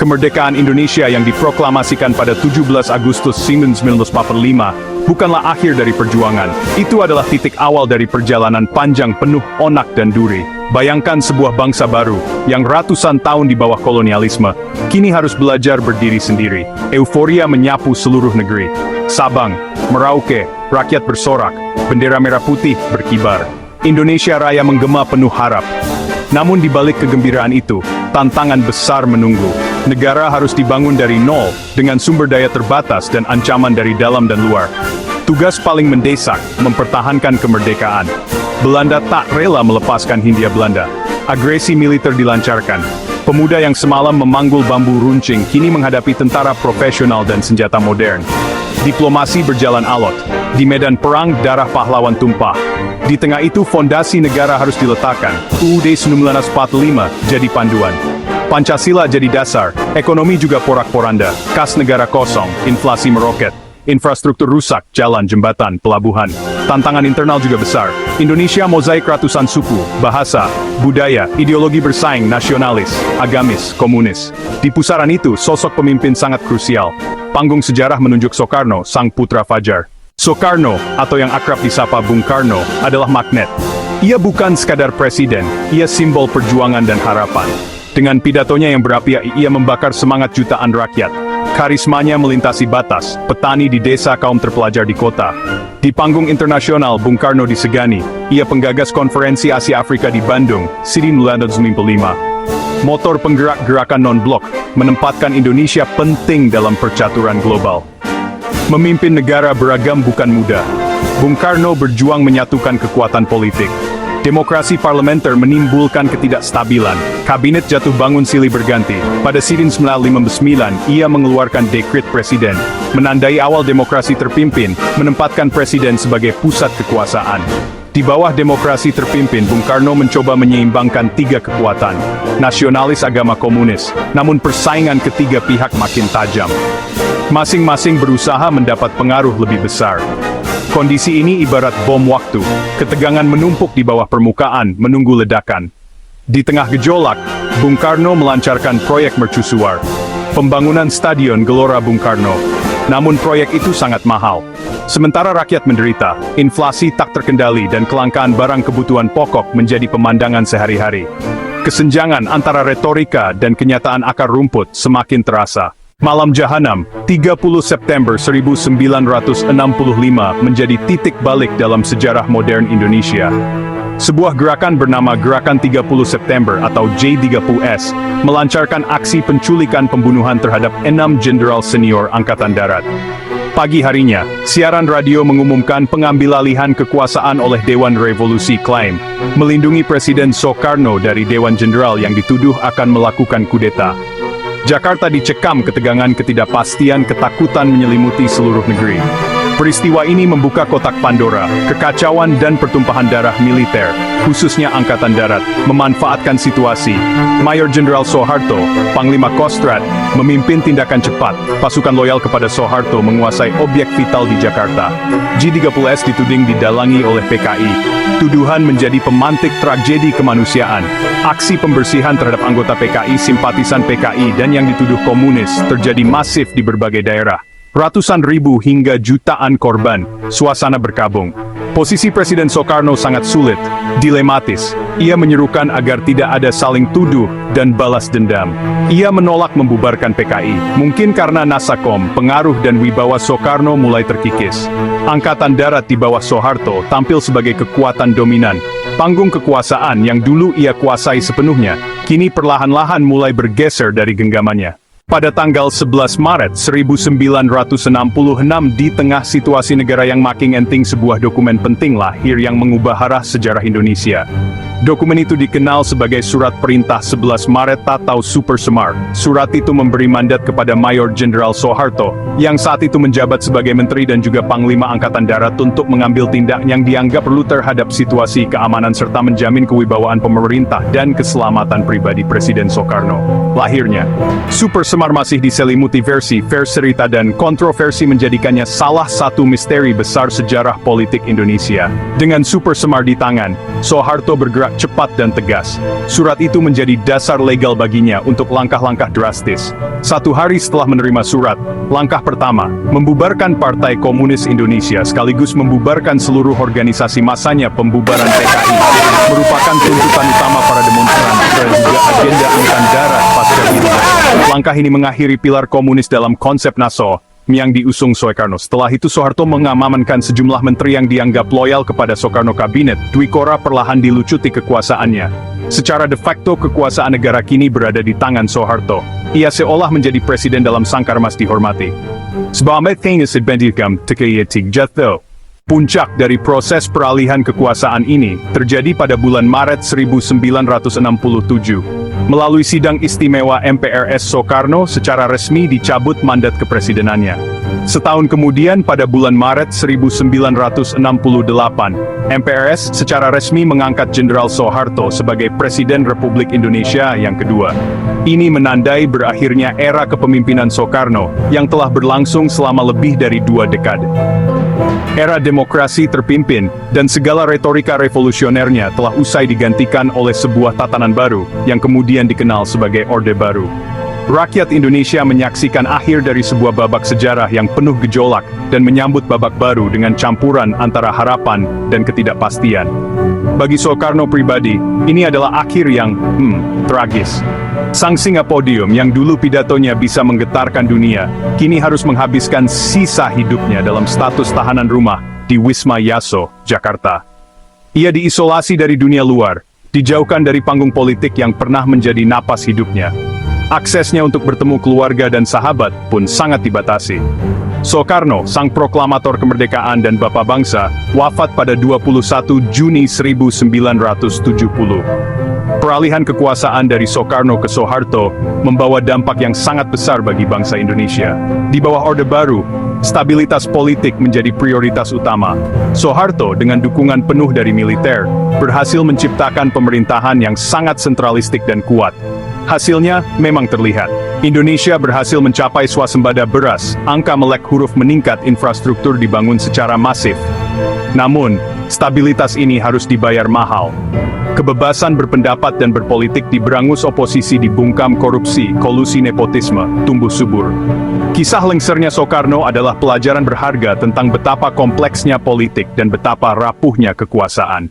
Kemerdekaan Indonesia yang diproklamasikan pada 17 Agustus 1945 bukanlah akhir dari perjuangan. Itu adalah titik awal dari perjalanan panjang penuh onak dan duri. Bayangkan sebuah bangsa baru, yang ratusan tahun di bawah kolonialisme, kini harus belajar berdiri sendiri. Euforia menyapu seluruh negeri. Sabang, Merauke, rakyat bersorak, bendera merah putih berkibar. Indonesia Raya menggema penuh harap. Namun di balik kegembiraan itu, tantangan besar menunggu. Negara harus dibangun dari nol, dengan sumber daya terbatas dan ancaman dari dalam dan luar. Tugas paling mendesak, mempertahankan kemerdekaan. Belanda tak rela melepaskan Hindia Belanda. Agresi militer dilancarkan. Pemuda yang semalam memanggul bambu runcing kini menghadapi tentara profesional dan senjata modern. Diplomasi berjalan alot. Di medan perang, darah pahlawan tumpah. Di tengah itu fondasi negara harus diletakkan. UUD 1945 jadi panduan. Pancasila jadi dasar, ekonomi juga porak-poranda, kas negara kosong, inflasi meroket. Infrastruktur rusak, jalan, jembatan, pelabuhan. Tantangan internal juga besar. Indonesia mozaik ratusan suku, bahasa, budaya, ideologi bersaing, nasionalis, agamis, komunis. Di pusaran itu, sosok pemimpin sangat krusial. Panggung sejarah menunjuk Soekarno, sang putra fajar. Soekarno, atau yang akrab disapa Bung Karno, adalah magnet. Ia bukan sekadar presiden, ia simbol perjuangan dan harapan. Dengan pidatonya yang berapi, ia membakar semangat jutaan rakyat. Karismanya melintasi batas, petani di desa, kaum terpelajar di kota. Di panggung internasional, Bung Karno disegani. Ia penggagas konferensi Asia Afrika di Bandung, 1995. Motor penggerak gerakan non-blok, menempatkan Indonesia penting dalam percaturan global. Memimpin negara beragam bukan mudah. Bung Karno berjuang menyatukan kekuatan politik. Demokrasi parlementer menimbulkan ketidakstabilan. Kabinet jatuh bangun silih berganti. Pada 1959, ia mengeluarkan dekret presiden, menandai awal demokrasi terpimpin, menempatkan presiden sebagai pusat kekuasaan. Di bawah demokrasi terpimpin, Bung Karno mencoba menyeimbangkan tiga kekuatan, nasionalis, agama, komunis, namun persaingan ketiga pihak makin tajam. Masing-masing berusaha mendapat pengaruh lebih besar. Kondisi ini ibarat bom waktu, ketegangan menumpuk di bawah permukaan, menunggu ledakan. Di tengah gejolak, Bung Karno melancarkan proyek mercusuar, pembangunan Stadion Gelora Bung Karno. Namun proyek itu sangat mahal. Sementara rakyat menderita, inflasi tak terkendali dan kelangkaan barang kebutuhan pokok menjadi pemandangan sehari-hari. Kesenjangan antara retorika dan kenyataan akar rumput semakin terasa. Malam Jahanam, 30 September 1965 menjadi titik balik dalam sejarah modern Indonesia. Sebuah gerakan bernama Gerakan 30 September atau J30S melancarkan aksi penculikan pembunuhan terhadap 6 jenderal senior Angkatan Darat. Pagi harinya, siaran radio mengumumkan pengambilalihan kekuasaan oleh Dewan Revolusi Klaim, melindungi Presiden Soekarno dari Dewan Jenderal yang dituduh akan melakukan kudeta. Jakarta dicekam ketegangan, ketidakpastian, ketakutan menyelimuti seluruh negeri. Peristiwa ini membuka kotak Pandora, kekacauan dan pertumpahan darah militer, khususnya Angkatan Darat, memanfaatkan situasi. Mayor Jenderal Soeharto, Panglima Kostrad, memimpin tindakan cepat. Pasukan loyal kepada Soeharto menguasai objek vital di Jakarta. J30S dituding didalangi oleh PKI. Tuduhan menjadi pemantik tragedi kemanusiaan. Aksi pembersihan terhadap anggota PKI, simpatisan PKI, dan yang dituduh komunis terjadi masif di berbagai daerah. Ratusan ribu hingga jutaan korban, suasana berkabung. Posisi Presiden Soekarno sangat sulit, dilematis. Ia menyerukan agar tidak ada saling tuduh dan balas dendam. Ia menolak membubarkan PKI, mungkin karena Nasakom, pengaruh dan wibawa Soekarno mulai terkikis. Angkatan Darat di bawah Soeharto tampil sebagai kekuatan dominan. Panggung kekuasaan yang dulu ia kuasai sepenuhnya, kini perlahan-lahan mulai bergeser dari genggamannya. Pada tanggal 11 Maret 1966 di tengah situasi negara yang makin genting, sebuah dokumen penting lahir yang mengubah arah sejarah Indonesia. Dokumen itu dikenal sebagai Surat Perintah 11 Maret atau Super Semar. Surat itu memberi mandat kepada Mayor Jenderal Soeharto, yang saat itu menjabat sebagai Menteri dan juga Panglima Angkatan Darat, untuk mengambil tindak yang dianggap perlu terhadap situasi keamanan serta menjamin kewibawaan pemerintah dan keselamatan pribadi Presiden Soekarno. Lahirnya Super Semar masih diselimuti versi cerita dan kontroversi, menjadikannya salah satu misteri besar sejarah politik Indonesia. Dengan Super Semar di tangan, Soeharto bergerak bergerak cepat dan tegas. Surat itu menjadi dasar legal baginya untuk langkah-langkah drastis. 1 hari setelah menerima surat, langkah pertama, membubarkan Partai Komunis Indonesia sekaligus membubarkan seluruh organisasi masanya. Pembubaran PKI merupakan tuntutan utama para demonstran dan juga agenda angkatan darat pasca pilpres. Langkah ini mengakhiri pilar komunis dalam konsep NASO yang diusung Soekarno. Setelah itu Soeharto mengamankan sejumlah menteri yang dianggap loyal kepada Soekarno. Kabinet Dwi Korah perlahan dilucuti kekuasaannya. Secara de facto kekuasaan negara kini berada di tangan Soeharto. Ia seolah menjadi presiden dalam sangkar mas dihormati. Sebagai tenis adventikam tekeyetik jatuh. Puncak dari proses peralihan kekuasaan ini terjadi pada bulan Maret 1967. Melalui sidang istimewa MPRS, Soekarno secara resmi dicabut mandat kepresidenannya. Setahun kemudian pada bulan Maret 1968, MPRS secara resmi mengangkat Jenderal Soeharto sebagai Presiden Republik Indonesia yang kedua. Ini menandai berakhirnya era kepemimpinan Soekarno yang telah berlangsung selama lebih dari 2 dekade. Era demokrasi terpimpin, dan segala retorika revolusionernya telah usai digantikan oleh sebuah tatanan baru, yang kemudian dikenal sebagai Orde Baru. Rakyat Indonesia menyaksikan akhir dari sebuah babak sejarah yang penuh gejolak, dan menyambut babak baru dengan campuran antara harapan dan ketidakpastian. Bagi Soekarno pribadi, ini adalah akhir yang, tragis. Sang singa podium yang dulu pidatonya bisa menggetarkan dunia, kini harus menghabiskan sisa hidupnya dalam status tahanan rumah di Wisma Yaso, Jakarta. Ia diisolasi dari dunia luar, dijauhkan dari panggung politik yang pernah menjadi napas hidupnya. Aksesnya untuk bertemu keluarga dan sahabat pun sangat dibatasi. Soekarno, sang proklamator kemerdekaan dan bapa bangsa, wafat pada 21 Juni 1970. Peralihan kekuasaan dari Soekarno ke Soeharto membawa dampak yang sangat besar bagi bangsa Indonesia. Di bawah Orde Baru, stabilitas politik menjadi prioritas utama. Soeharto dengan dukungan penuh dari militer, berhasil menciptakan pemerintahan yang sangat sentralistik dan kuat. Hasilnya memang terlihat. Indonesia berhasil mencapai swasembada beras, angka melek huruf meningkat, infrastruktur dibangun secara masif. Namun, stabilitas ini harus dibayar mahal. Kebebasan berpendapat dan berpolitik diberangus, oposisi dibungkam korupsi, kolusi nepotisme, tumbuh subur. Kisah lengsernya Soekarno adalah pelajaran berharga tentang betapa kompleksnya politik dan betapa rapuhnya kekuasaan.